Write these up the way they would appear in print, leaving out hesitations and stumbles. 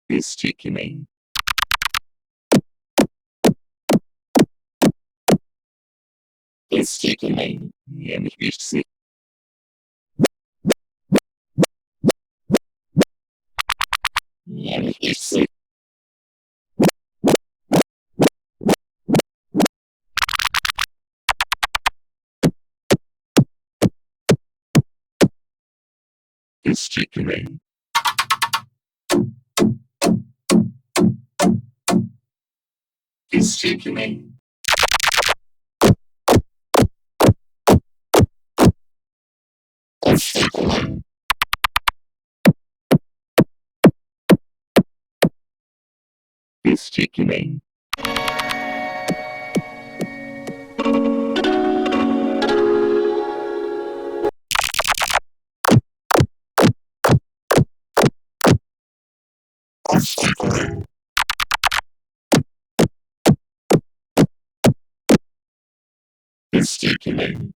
Stickman. Stickman. Nämlich nicht sie. Nämlich nicht sie. Stickman. Stickman. Stickman. Stickman. Stickman. Stickman.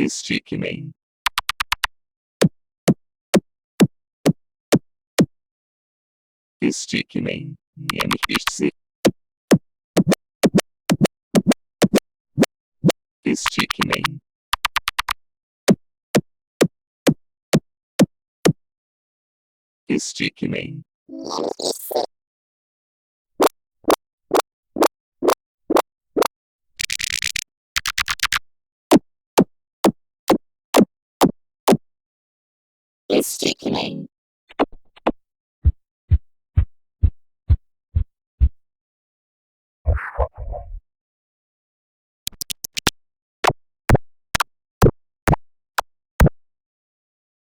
Stickman. Stickman. Nämlich nicht sie. Stickman. Stickman. Stickman.